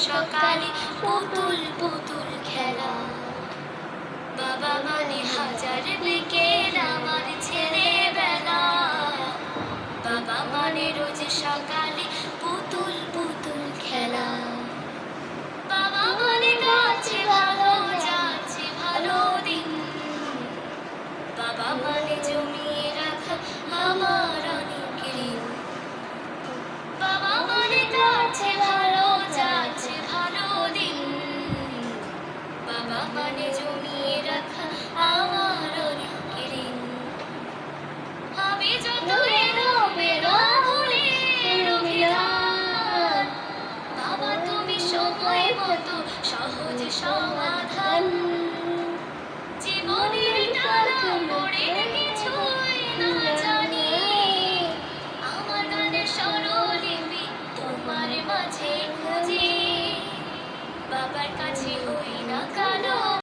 সকালে পুতুল পুতুল খেলা। বাবা মানে হাজার বিকেল আমার ছেলেবেলা। বাবা মানে রোজ সকালে পুতুল পুতুল খেলা। বাবা মানে গাছে ভালো যাচ্ছে ভালো দিন। বাবা মানে জমিয়ে রাখা আমার অনেক ঋণ। বাবা মানে গাছে ভালো যাচ্ছে ভালো দিন। বাবা মানে জমিয়ে রাখা আমার অনেক ঋণ। আমি যত এলো বেরো ভুলের অভিধান, বাবা তুমি সময় মতো সহজ সমাধান। জীবনের টানা মোড়ের কিছুই না জানি, আমার গানের স্বরলিপি তোমার মাঝে খুঁজি। বাবার কাছে হই না কালো।